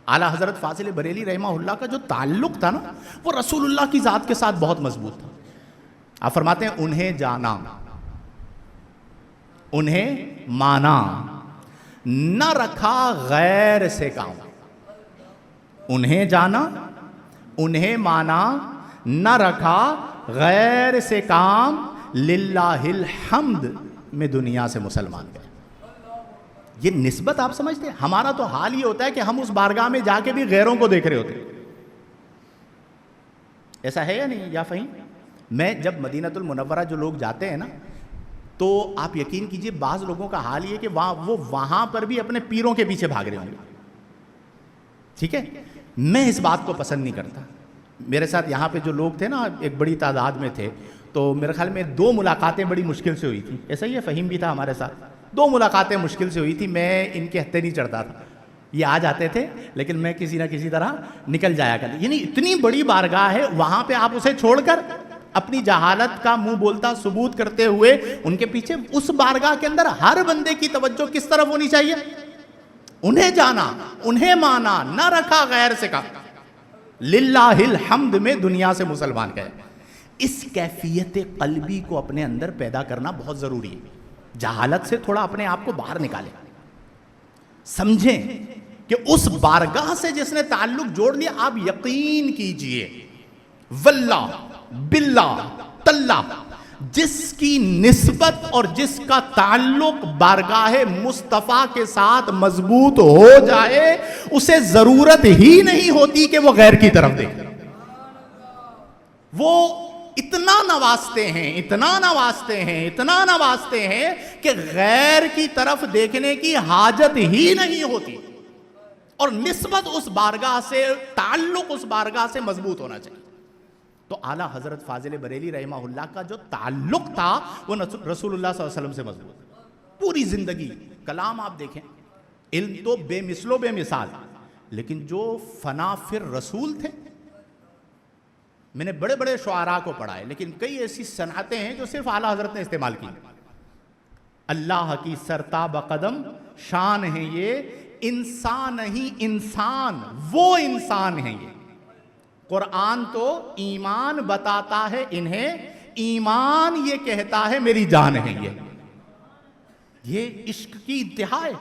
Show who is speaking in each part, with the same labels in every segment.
Speaker 1: اعلیٰ حضرت فاضل بریلی رحمہ اللہ کا جو تعلق تھا نا وہ رسول اللہ کی ذات کے ساتھ بہت مضبوط تھا. آپ فرماتے ہیں انہیں جانا، انہیں مانا، نہ رکھا غیر سے کام. انہیں جانا، انہیں مانا، نہ رکھا غیر سے کام، للہ الحمد میں دنیا سے مسلمان گئے. یہ نسبت آپ سمجھتے ہیں؟ ہمارا تو حال یہ ہوتا ہے کہ ہم اس بارگاہ میں جا کے بھی غیروں کو دیکھ رہے ہوتے ہیں. ایسا ہے یا نہیں یا فہیم؟ میں جب مدینہ المنورہ جو لوگ جاتے ہیں نا تو آپ یقین کیجئے بعض لوگوں کا حال یہ کہ وہ وہاں پر بھی اپنے پیروں کے پیچھے بھاگ رہے ہوں گے. ٹھیک ہے، میں اس بات کو پسند نہیں کرتا. میرے ساتھ یہاں پہ جو لوگ تھے نا ایک بڑی تعداد میں تھے، تو میرے خیال میں 2 ملاقاتیں بڑی مشکل سے ہوئی تھی. ایسا ہی ہے، فہیم بھی تھا ہمارے ساتھ. 2 ملاقاتیں مشکل سے ہوئی تھی. میں ان کے ہتھے نہیں چڑھتا تھا، یہ آ جاتے تھے لیکن میں کسی نہ کسی طرح نکل جایا کرتا. یعنی اتنی بڑی بارگاہ ہے، وہاں پہ آپ اسے چھوڑ کر اپنی جہالت کا منہ بولتا ثبوت کرتے ہوئے ان کے پیچھے. اس بارگاہ کے اندر ہر بندے کی توجہ کس طرف ہونی چاہیے؟ انہیں جانا، انہیں مانا، نہ رکھا غیر سے کا. للہ الحمد میں دنیا سے مسلمان گئے. اس کیفیت قلبی کو اپنے اندر پیدا کرنا بہت ضروری ہے. جہالت سے تھوڑا اپنے آپ کو باہر نکالیں، سمجھیں کہ اس بارگاہ سے جس نے تعلق جوڑ لیا، آپ یقین کیجئے واللہ باللہ تاللہ جس کی نسبت اور جس کا تعلق بارگاہ مصطفیٰ کے ساتھ مضبوط ہو جائے، اسے ضرورت ہی نہیں ہوتی کہ وہ غیر کی طرف دیکھے. وہ اتنا نوازتے ہیں، اتنا نوازتے ہیں، اتنا نوازتے ہیں کہ غیر کی طرف دیکھنے کی حاجت ہی نہیں ہوتی. اور نسبت اس بارگاہ سے، تعلق اس بارگاہ سے مضبوط ہونا چاہیے. تو اعلیٰ حضرت فاضل بریلی رحمہ اللہ کا جو تعلق تھا وہ رسول اللہ صلی اللہ علیہ وسلم سے مضبوط. پوری زندگی کلام آپ دیکھیں، علم تو بے مثل و بے مثال، لیکن جو فنا فر رسول تھے. میں نے بڑے بڑے شعراء کو پڑھا ہے لیکن کئی ایسی صنعتیں ہیں جو صرف اعلیٰ حضرت نے استعمال کی. اللہ کی سرتاب قدم شان ہے یہ، انسان نہیں انسان، وہ انسان ہے یہ. قرآن تو ایمان بتاتا ہے انہیں، ایمان یہ کہتا ہے میری جان ہے یہ عشق کی انتہا ہے.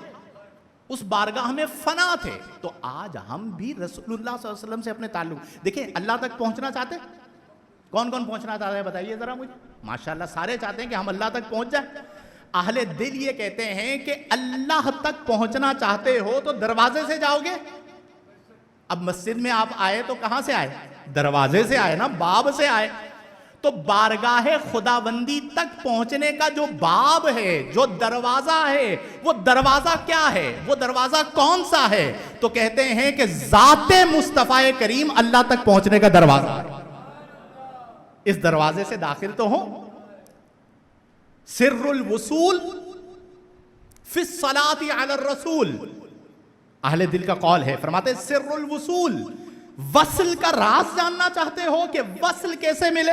Speaker 1: اس بارگاہ میں فنا تھے. تو آج ہم بھی رسول اللہ صلی اللہ علیہ وسلم سے اپنے تعلق دیکھیں. اللہ تک پہنچنا چاہتے؟ کون کون پہنچنا چاہتے ہیں بتائیے ذرا مجھے. ماشاءاللہ سارے چاہتے ہیں کہ ہم اللہ تک پہنچ جائیں. اہل دل یہ کہتے ہیں کہ اللہ تک پہنچنا چاہتے ہو تو دروازے سے جاؤ گے. اب مسجد میں آپ آئے تو کہاں سے آئے؟ دروازے سے آئے نا، باب سے آئے. تو بارگاہ خداوندی تک پہنچنے کا جو باب ہے، جو دروازہ ہے، وہ دروازہ کیا ہے؟ وہ دروازہ کون سا ہے؟ تو کہتے ہیں کہ ذات مصطفیٰ کریم اللہ تک پہنچنے کا دروازہ ہے. اس دروازے سے داخل تو ہوں. سر الوصول فی الصلاۃ علی الرسول، اہل دل کا قول ہے. فرماتے ہیں سر الوصول، وصل کا راز جاننا چاہتے ہو کہ وصل کیسے ملے،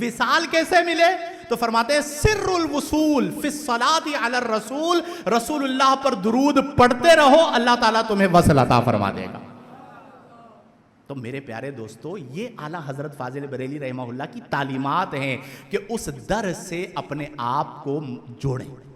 Speaker 1: وصال کیسے ملے، تو فرماتے ہیں سر الوصول فی الصلاۃ علی الرسول، رسول اللہ پر درود پڑھتے رہو، اللہ تعالیٰ تمہیں وصل عطا فرما دے گا. تو میرے پیارے دوستو، یہ اعلیٰ حضرت فاضل بریلی رحمہ اللہ کی تعلیمات ہیں کہ اس در سے اپنے آپ کو جوڑیں.